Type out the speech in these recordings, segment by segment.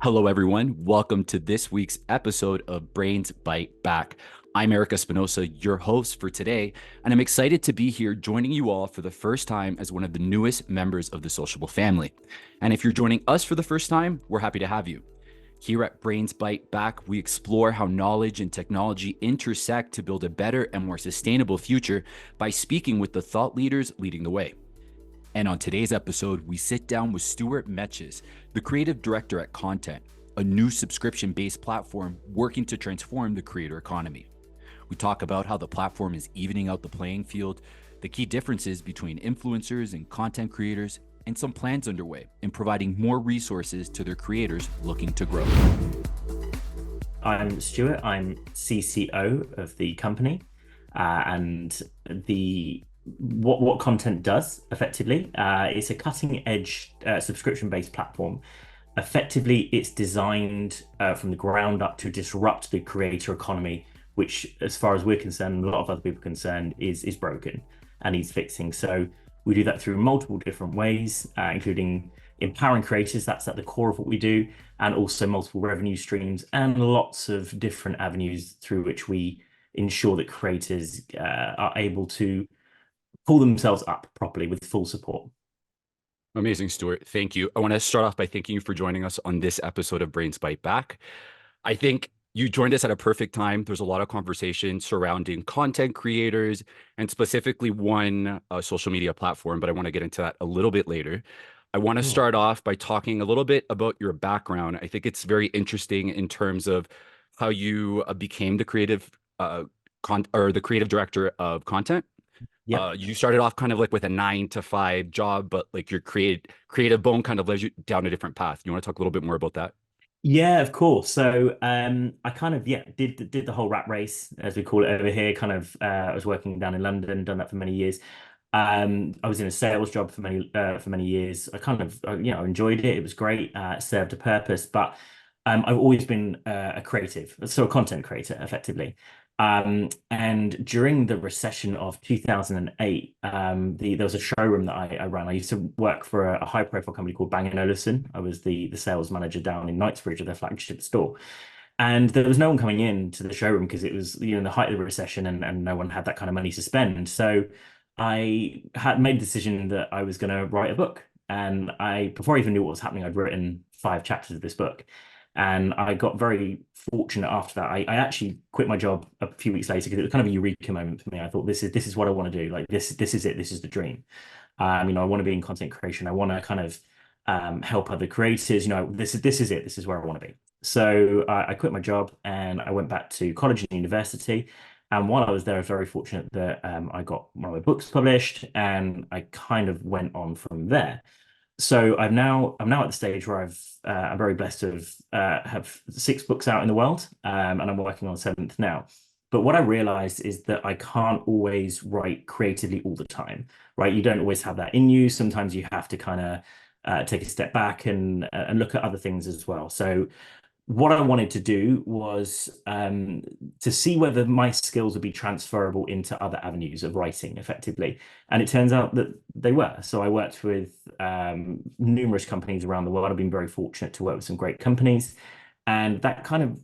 Hello, everyone. Welcome to this week's episode of Brains Byte Back. I'm Eric Espinosa, your host for today, and I'm excited to be here joining you all for the first time as one of the newest members of the Sociable family. And if you're joining us for the first time, we're happy to have you. Here at Brains Byte Back, we explore how knowledge and technology intersect to build a better and more sustainable future by speaking with the thought leaders leading the way. And on today's episode, we sit down with Stuart Meczes, the creative director at Contnt, a new subscription-based platform working to transform the creator economy. We talk about how the platform is evening out the playing field, the key differences between influencers and content creators, and some plans underway in providing more resources to their creators looking to grow. I'm Stuart. I'm CCO of the company, and what Contnt does effectively. It's a cutting-edge subscription-based platform. Effectively, it's designed from the ground up to disrupt the creator economy, which, as far as we're concerned, and a lot of other people are concerned, is broken and needs fixing. So we do that through multiple different ways, including empowering creators. That's at the core of what we do, and also multiple revenue streams and lots of different avenues through which we ensure that creators are able to pull themselves up properly with full support. Amazing, Stuart. Thank you. I want to start off by thanking you for joining us on this episode of Brains Byte Back. I think you joined us at a perfect time. There's a lot of conversation surrounding content creators and specifically one social media platform, but I want to get into that a little bit later. I want to Sure. start off by talking a little bit about your background. I think it's very interesting in terms of how you became the creative the creative director of Contnt. Yep. You started off kind of like with a 9 to 5 job, but like your creative bone kind of led you down a different path. You want to talk a little bit more about that? Yeah, of course. So I kind of did the whole rat race, as we call it over here. Kind of I was working down in London, done that for many years. I was in a sales job for many years. I kind of enjoyed it. It was great. It served a purpose. But I've always been a creative, so a content creator, effectively. And during the recession of 2008, there was a showroom that I ran. I used to work for a high-profile company called Bang& Olufsen. I was the sales manager down in Knightsbridge of their flagship store. And there was no one coming in to the showroom because it was, the height of the recession, and no one had that kind of money to spend. So I had made the decision that I was going to write a book. And before I even knew what was happening, I'd written 5 chapters of this book. And I got very fortunate after that. I actually quit my job a few weeks later because it was kind of a eureka moment for me. I thought this is what I want to do. Like this is it. This is the dream. I want to be in content creation. I want to kind of help other creators. This is it. This is where I want to be. So I quit my job and I went back to college and university. And while I was there, I was very fortunate that I got one of my books published, and I kind of went on from there. So I'm now at the stage where I'm very blessed to have 6 books out in the world, and I'm working on 7th now. But what I realized is that I can't always write creatively all the time, right? You don't always have that in you. Sometimes you have to kind of take a step back and look at other things as well. So what I wanted to do was to see whether my skills would be transferable into other avenues of writing effectively. And it turns out that they were. So I worked with numerous companies around the world. I've been very fortunate to work with some great companies. And that kind of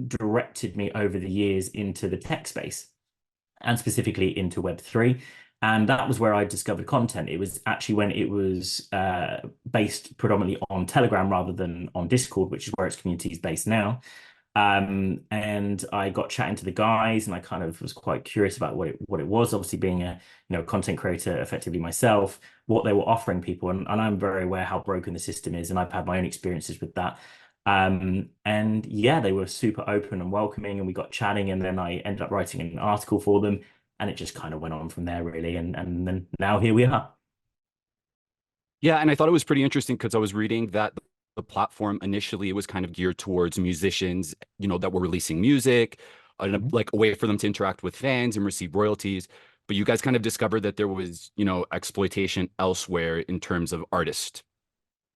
directed me over the years into the tech space and specifically into Web3. And that was where I discovered Contnt. It was actually when it was based predominantly on Telegram rather than on Discord, which is where its community is based now. And I got chatting to the guys, and I kind of was quite curious about what it was. Obviously, being a content creator effectively myself, what they were offering people, and I'm very aware how broken the system is, and I've had my own experiences with that. And yeah, they were super open and welcoming, and we got chatting, and then I ended up writing an article for them, and it just kind of went on from there, really. And then now here we are. Yeah, and I thought it was pretty interesting because I was reading that the platform initially it was kind of geared towards musicians, that were releasing music, Mhm. like a way for them to interact with fans and receive royalties. But you guys kind of discovered that there was, exploitation elsewhere in terms of artists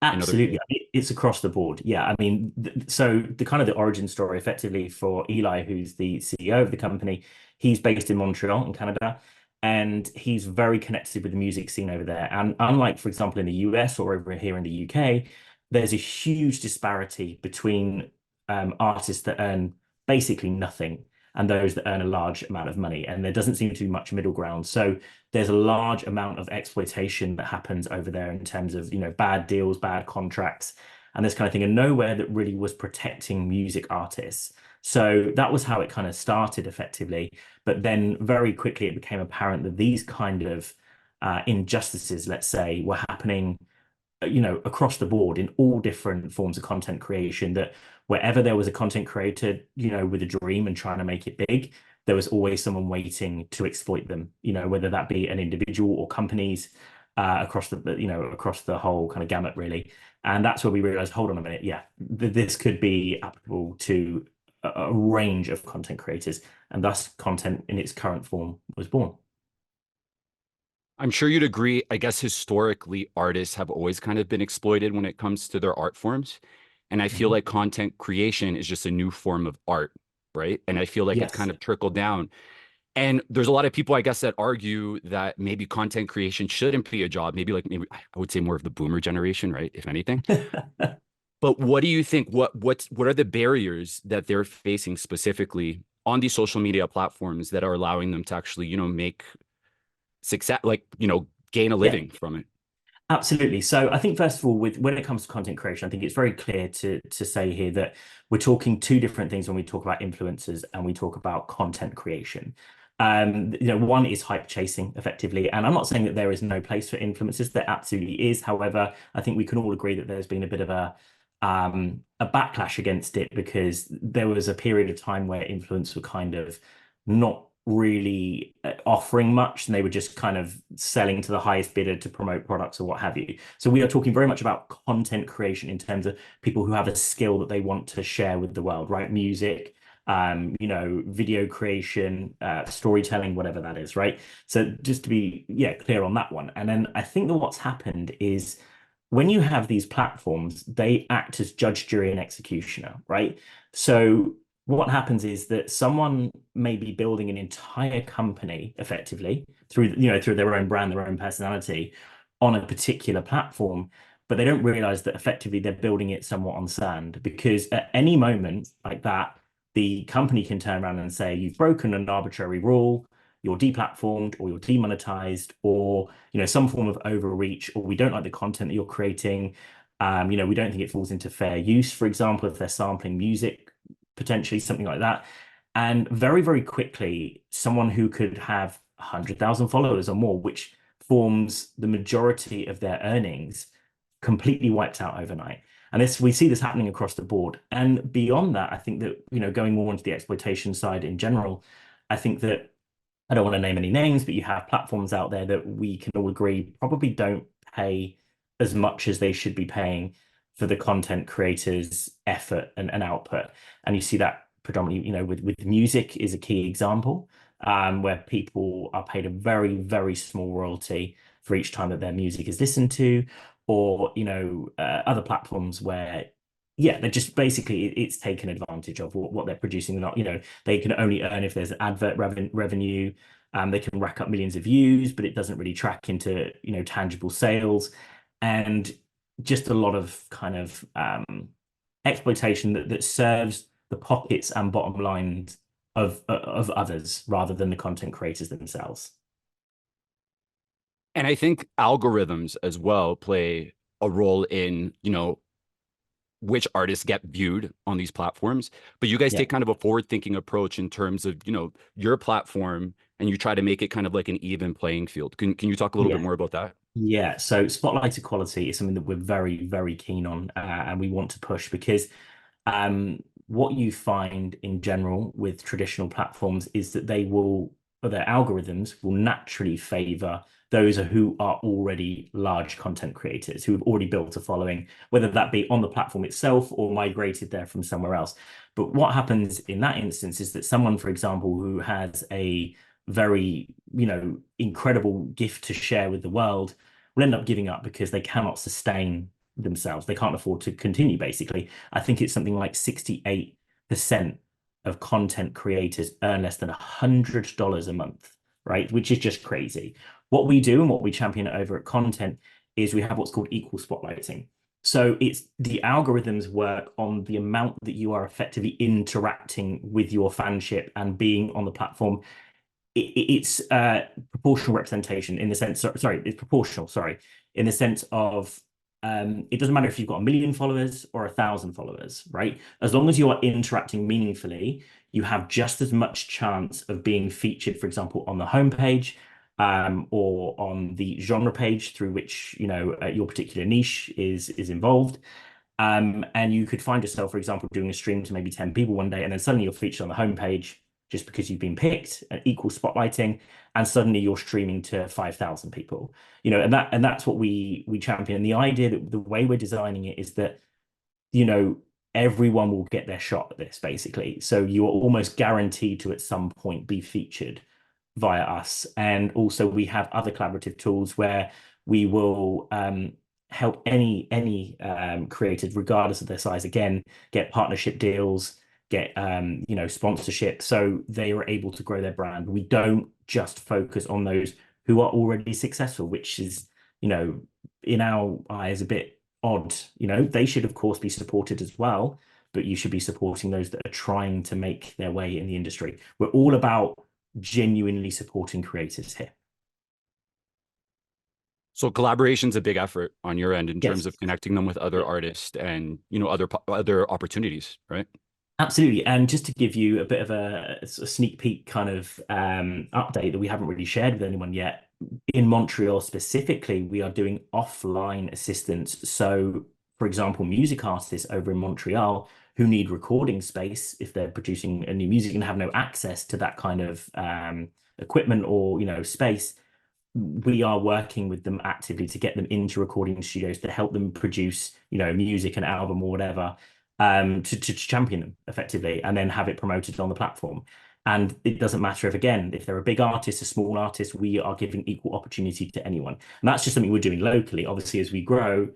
and other. Absolutely. It's across the board. Yeah. I mean, so the kind of the origin story effectively for Eli, who's the CEO of the company, he's based in Montreal in Canada, and he's very connected with the music scene over there. And unlike, for example, in the US or over here in the UK, there's a huge disparity between artists that earn basically nothing and those that earn a large amount of money. And there doesn't seem to be much middle ground. So there's a large amount of exploitation that happens over there in terms of, bad deals, bad contracts, and this kind of thing, and nowhere that really was protecting music artists. So that was how it kind of started effectively. But then very quickly it became apparent that these kind of injustices, let's say, were happening across the board in all different forms of content creation, that wherever there was a content creator, with a dream and trying to make it big, there was always someone waiting to exploit them, whether that be an individual or companies across the whole kind of gamut, really. And that's where we realized, hold on a minute, yeah, this could be applicable to a range of content creators, and thus content in its current form was born. I'm sure you'd agree. I guess historically, artists have always kind of been exploited when it comes to their art forms. And I feel Mhm. like content creation is just a new form of art, right? And I feel like it's kind Yes. of trickled down. And there's a lot of people, I guess, that argue that maybe content creation shouldn't be a job. Maybe I would say more of the boomer generation, right? If anything. But what do you think? What are the barriers that they're facing specifically on these social media platforms that are allowing them to actually, make success, like, gain a Yeah. living from it? Absolutely. So I think first of all, with when it comes to content creation, I think it's very clear to say here that we're talking two different things when we talk about influencers and we talk about content creation. One is hype chasing effectively, and I'm not saying that there is no place for influencers. There absolutely is. However, I think we can all agree that there's been a bit of a backlash against it because there was a period of time where influencers were kind of not really offering much, and they were just kind of selling to the highest bidder to promote products or what have you. So we are talking very much about content creation in terms of people who have a skill that they want to share with the world, right? Music, video creation, storytelling, whatever that is, right? So just to be, yeah, clear on that one. And then I think that what's happened is when you have these platforms, they act as judge, jury, and executioner, right? So what happens is that someone may be building an entire company effectively through their own brand, their own personality on a particular platform, but they don't realize that effectively they're building it somewhat on sand, because at any moment like that, the company can turn around and say, you've broken an arbitrary rule, you're deplatformed, or you're demonetized, or some form of overreach, or we don't like the content that you're creating. We don't think it falls into fair use, for example, if they're sampling music, potentially something like that. And very, very quickly, someone who could have 100,000 followers or more, which forms the majority of their earnings, completely wiped out overnight. And this we see this happening across the board. And beyond that, I think that, going more into the exploitation side in general, I think that I don't want to name any names, but you have platforms out there that we can all agree probably don't pay as much as they should be paying for the content creators' effort and output. And you see that predominantly, with music is a key example, where people are paid a very, very small royalty for each time that their music is listened to, or, other platforms where, yeah, they're just basically it's taken advantage of what they're producing. Not, they can only earn if there's advert revenue. They can rack up millions of views, but it doesn't really track into, tangible sales, and just a lot of kind of exploitation that serves the pockets and bottom lines of others rather than the content creators themselves. And I think algorithms as well play a role in, which artists get viewed on these platforms. But you guys Yeah. take kind of a forward thinking approach in terms of, your platform, and you try to make it kind of like an even playing field. Can you talk a little bit Yeah. more about that? Yeah, so spotlight equality is something that we're very, very keen on, and we want to push because what you find in general with traditional platforms is that or their algorithms will naturally favor those who are already large content creators who have already built a following, whether that be on the platform itself or migrated there from somewhere else. But what happens in that instance is that someone, for example, who has a very, incredible gift to share with the world will end up giving up because they cannot sustain themselves. They can't afford to continue, basically. I think it's something like 68% of content creators earn less than $100 a month, right? Which is just crazy. What we do and what we champion over at Contnt is we have what's called equal spotlighting. So it's the algorithms work on the amount that you are effectively interacting with your fanship and being on the platform. It's proportional representation in the sense, sorry, it's proportional, sorry, in the sense of it doesn't matter if you've got 1 million followers or 1,000 followers, right? As long as you are interacting meaningfully, you have just as much chance of being featured, for example, on the homepage, or on the genre page through which, your particular niche is involved. And you could find yourself, for example, doing a stream to maybe 10 people one day, and then suddenly you're featured on the homepage just because you've been picked, equal spotlighting, and suddenly you're streaming to 5,000 people. And that's what we champion. And the idea that the way we're designing it is that, you know, everyone will get their shot at this, basically. So you are almost guaranteed to at some point be featured via us. And also we have other collaborative tools where we will help any creators, regardless of their size, again, get partnership deals, get sponsorship, so they are able to grow their brand. We don't just focus on those who are already successful, which is, in our eyes, a bit odd. They should, of course, be supported as well, but you should be supporting those that are trying to make their way in the industry. We're all about genuinely supporting creators here. So collaboration's a big effort on your end in terms Yes. of connecting them with other artists and, other opportunities, right? Absolutely. And just to give you a bit of a sneak peek kind of update that we haven't really shared with anyone yet, in Montreal specifically, we are doing offline assistance. So, for example, music artists over in Montreal who need recording space if they're producing a new music and have no access to that kind of equipment or, space, we are working with them actively to get them into recording studios to help them produce, music, an album or whatever, to champion them effectively and then have it promoted on the platform. And it doesn't matter if, again, if they're a big artist, a small artist, we are giving equal opportunity to anyone. And that's just something we're doing locally. Obviously, as we grow,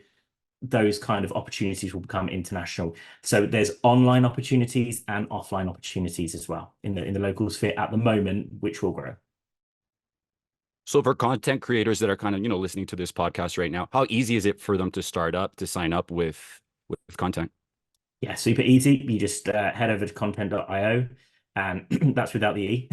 those kind of opportunities will become international. So there's online opportunities and offline opportunities as well in the local sphere at the moment, which will grow. So for content creators that are kind of, listening to this podcast right now, how easy is it for them to start up, to sign up with content? Yeah, super easy. You just head over to content.io, and that's without the E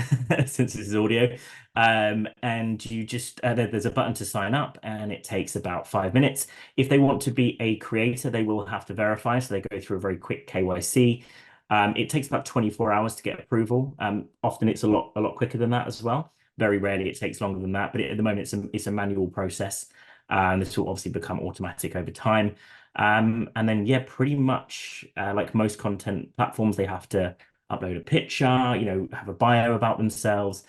since this is audio. And you just there's a button to sign up, and it takes about 5 minutes. If they want to be a creator, they will have to verify, so they go through a very quick KYC. It takes about 24 hours to get approval. Often it's a lot quicker than that as well. Very rarely it takes longer than that, but at the moment it's a manual process. And this will obviously become automatic over time. And then, yeah, pretty much like most content platforms, they have to upload a picture, have a bio about themselves,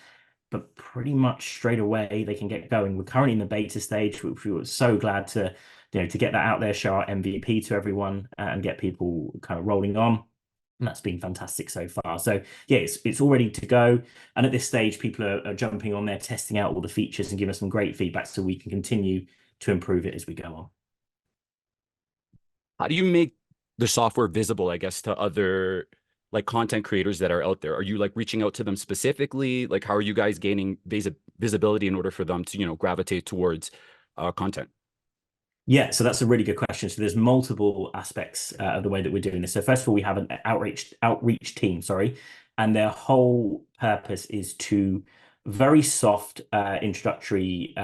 but pretty much straight away they can get going. We're currently in the beta stage, which we were so glad to get that out there, show our MVP to everyone, and get people kind of rolling on. And that's been fantastic so far. So yeah, it's all ready to go. And at this stage, people are jumping on there, testing out all the features and giving us some great feedback so we can continue to improve it as we go on. How do you make the software visible, I guess, to other like content creators that are out there? Are you like reaching out to them specifically? Like, how are you guys gaining visibility in order for them to, gravitate towards content? Yeah, so that's a really good question. So there's multiple aspects of the way that we're doing this. So first of all, we have an outreach team, sorry, and their whole purpose is to very soft introductory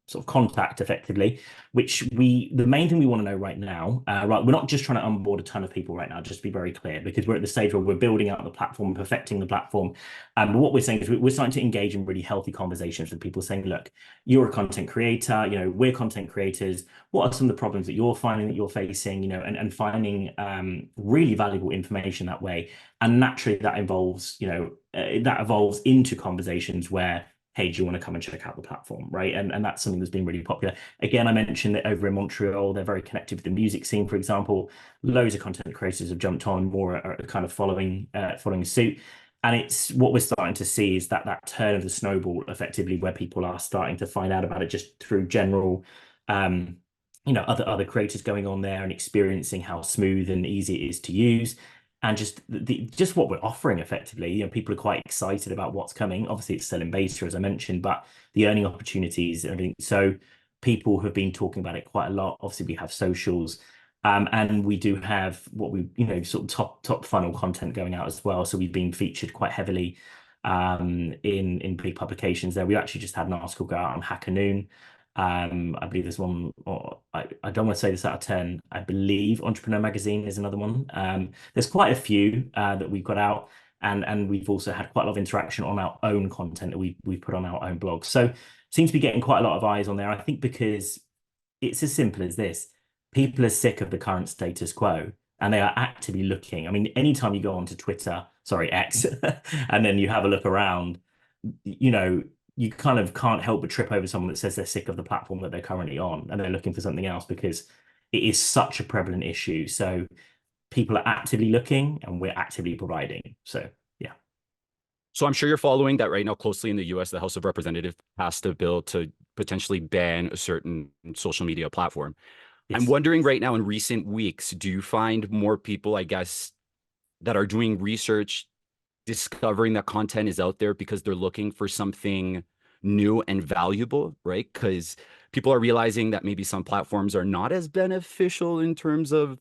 sort of contact effectively, which the main thing we want to know right now, right, we're not just trying to onboard a ton of people right now, just to be very clear, because we're at the stage where we're building out the platform, perfecting the platform. But what we're saying is we're starting to engage in really healthy conversations with people saying, look, you're a content creator, we're content creators. What are some of the problems that you're finding that you're facing, and finding really valuable information that way. And naturally that involves, that evolves into conversations where, hey, do you want to come and check out the platform, right? And that's something that's been really popular. Again, I mentioned that over in Montreal, they're very connected with the music scene, for example. Loads of content creators have jumped on, more are kind of following suit. And it's what we're starting to see is that turn of the snowball, effectively, where people are starting to find out about it just through general, other creators going on there and experiencing how smooth and easy it is to use. And just what we're offering effectively, people are quite excited about what's coming. Obviously, it's still in beta, as I mentioned, but the earning opportunities and everything. So people have been talking about it quite a lot. Obviously, we have socials. And we do have what we, sort of top funnel content going out as well. So we've been featured quite heavily in big publications there. We actually just had an article go out on Hacker Noon. I believe there's one, or I don't want to say this out of 10. I believe Entrepreneur Magazine is another one. There's quite a few that we've got out, and we've also had quite a lot of interaction on our own content that we put on our own blog. So seems to be getting quite a lot of eyes on there. I think because it's as simple as this. People are sick of the current status quo and they are actively looking. I mean, anytime you go onto Twitter, sorry, X, and then you have a look around, you know, you kind of can't help but trip over someone that says they're sick of the platform that they're currently on and they're looking for something else because it is such a prevalent issue. So people are actively looking and we're actively providing. So yeah. So I'm sure you're following that right now closely in the US. The House of Representatives passed a bill to potentially ban a certain social media platform. I'm Yes. wondering right now in recent weeks, do you find more people, I guess, that are doing research, discovering that content is out there because they're looking for something new and valuable, right? Because people are realizing that maybe some platforms are not as beneficial in terms of,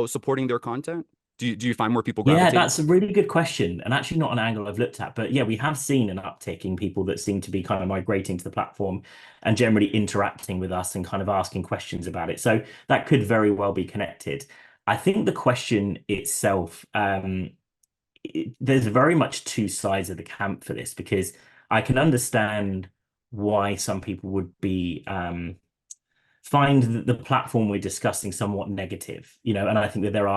supporting their content. Do you find more people Yeah, gravitating? that's a really good question, and actually not an angle I've looked at. But yeah, we have seen an uptick in people that seem to be kind of migrating to the platform and generally interacting with us and kind of asking questions about it. So that could very well be connected. I think the question itself, there's very much two sides of the camp for this because I can understand why some people would be find the platform we're discussing somewhat negative, and I think that there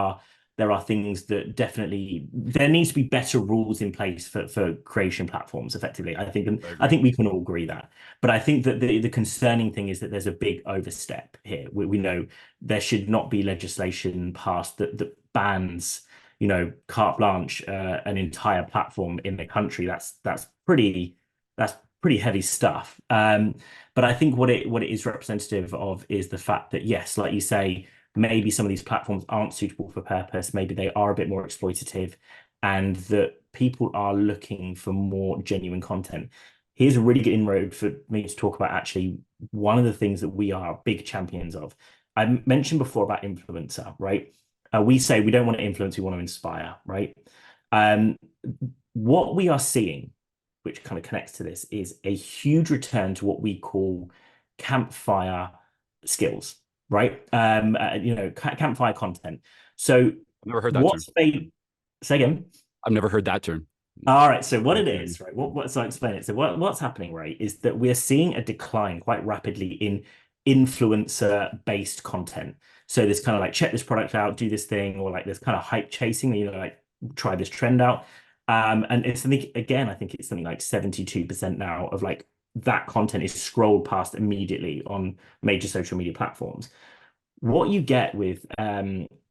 are things that definitely there needs to be better rules in place for creation platforms effectively. I think, and I I agree. think we can all agree that. But I think that the concerning thing is that there's a big overstep here. We know there should not be legislation passed that bans, carte blanche, an entire platform in the country. That's pretty heavy stuff. But I think what it is representative of is the fact that, yes, like you say, maybe some of these platforms aren't suitable for purpose. Maybe they are a bit more exploitative, and that people are looking for more genuine content. Here's a really good inroad for me to talk about actually one of the things that we are big champions of. I mentioned before about influencer, right? We say we don't want to influence, we want to inspire, right? Um, what we are seeing, which kind of connects to this, is a huge return to what we call campfire skills, right? Campfire content. So I've never heard that term. what's they say again? I've never heard that term. All right, so what Yeah, it yeah. is, right? So I explain it. So what's happening, right, is that we're seeing a decline quite rapidly in influencer-based content. So this kind of like check this product out, do this thing, or like this kind of hype chasing, like try this trend out. And it's something again, I think it's something like 72% now of like that content is scrolled past immediately on major social media platforms. What you get with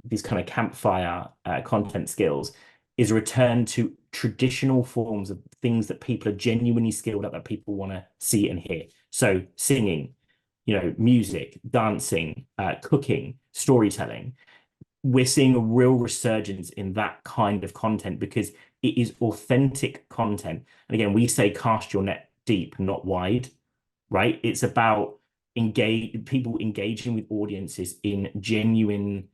these kind of campfire content skills is a return to traditional forms of things that people are genuinely skilled at, that people want to see and hear. So singing, music, dancing, cooking, storytelling. We're seeing a real resurgence in that kind of content because it is authentic content. And again, we say cast your net deep, not wide, right? It's about people engaging with audiences in genuine,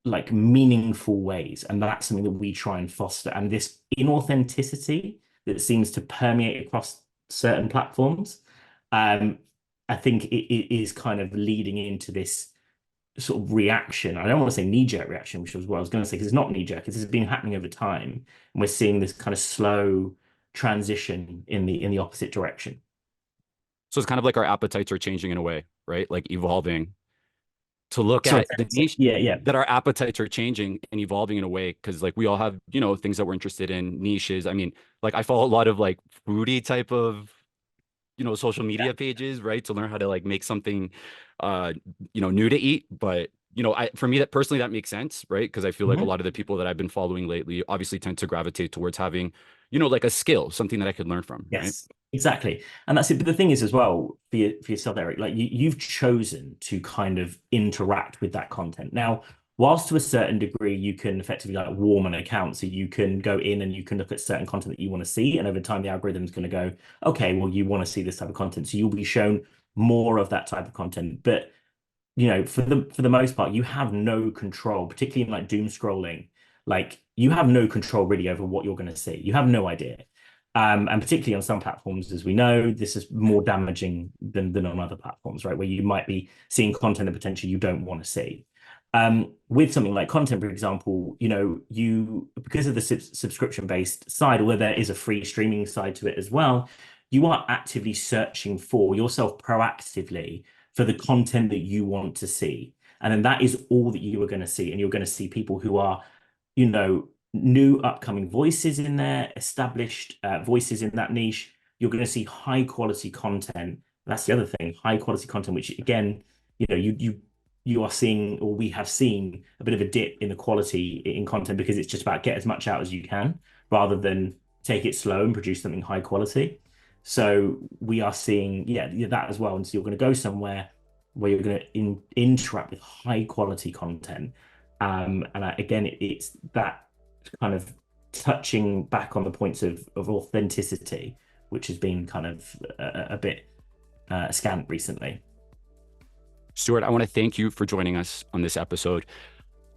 like meaningful ways. And that's something that we try and foster. And this inauthenticity that seems to permeate across certain platforms, um, I think it is kind of leading into this sort of reaction. I don't want to say knee-jerk reaction, which was what I was going to say, because it's not knee-jerk. This has been happening over time. And we're seeing this kind of slow transition in the opposite direction. So it's kind of like our appetites are changing in a way, right? Like evolving to look Sorry. at the niche, Yeah, yeah. that our appetites are changing and evolving in a way because like we all have, things that we're interested in, niches. I mean, like I follow a lot of like foodie type of, social Yeah. media pages, right? To learn how to like make something uh, new to eat. But for me that personally that makes sense, right? Because I feel like a Mhm. lot of the people that I've been following lately obviously tend to gravitate towards having, like a skill, something that I could learn from, right? Yes, exactly. And that's it. But the thing is as well, for yourself, Eric, like you've chosen to kind of interact with that content. Now, whilst to a certain degree, you can effectively like warm an account. So you can go in and you can look at certain content that you want to see. And over time, the algorithm is going to go, okay, well, you want to see this type of content. So you'll be shown more of that type of content. But for the most part, you have no control, particularly in like doom scrolling. Like you have no control really over what you're going to see. You have no idea. And particularly on some platforms, as we know, this is more damaging than on other platforms, right? Where you might be seeing content that potentially you don't want to see. With something like Contnt, for example, you because of the subscription-based side, although there is a free streaming side to it as well, you are actively searching for yourself proactively for the content that you want to see. And then that is all that you are going to see. And you're going to see people who are, new upcoming voices in there, established voices in that niche. You're going to see high quality content. That's the other thing, high quality content, which again, you are seeing, or we have seen a bit of a dip in the quality in content because it's just about get as much out as you can rather than take it slow and produce something high quality. So we are seeing, that as well. And so you're going to go somewhere where you're going to interact with high quality content. Again, it's that kind of touching back on the points of authenticity, which has been kind of a bit scant recently. Stuart, I want to thank you for joining us on this episode.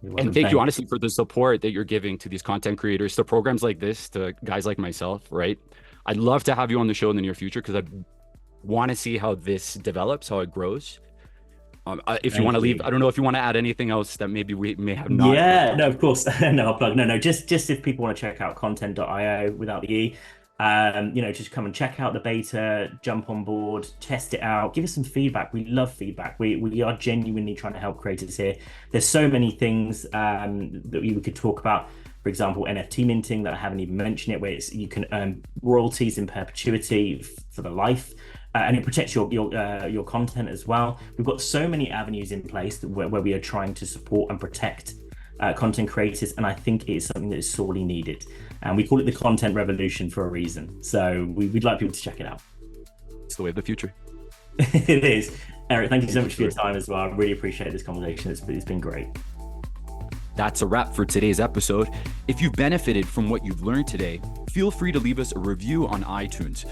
And thank you, Thank honestly, for the support that you're giving to these content creators, to programs like this, to guys like myself, right? I'd love to have you on the show in the near future because I'd want to see how this develops, how it grows. If you want to leave, you. I don't know if you want to add anything else that maybe we may have not. Yeah, no, of course. No, I'll plug. No, just if people want to check out content.io without the E, just come and check out the beta, jump on board, test it out, give us some feedback. We love feedback. We are genuinely trying to help creators here. There's so many things that we could talk about. For example, NFT minting that I haven't even mentioned it, where you can earn royalties in perpetuity for the life. And it protects your content as well. We've got so many avenues in place where we are trying to support and protect content creators, and I think it is something that is sorely needed. And we call it the content revolution for a reason. So we'd like people to check it out. It's the way of the future. It is. Eric, thank you so much for your time as well. I really appreciate this conversation. It's been great. That's a wrap for today's episode. If you've benefited from what you've learned today, feel free to leave us a review on iTunes.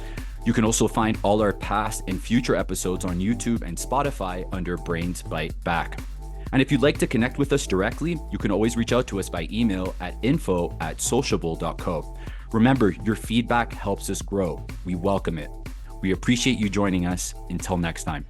You can also find all our past and future episodes on YouTube and Spotify under Brains Byte Back. And if you'd like to connect with us directly, you can always reach out to us by email at info@sociable.co. Remember, your feedback helps us grow. We welcome it. We appreciate you joining us. Until next time.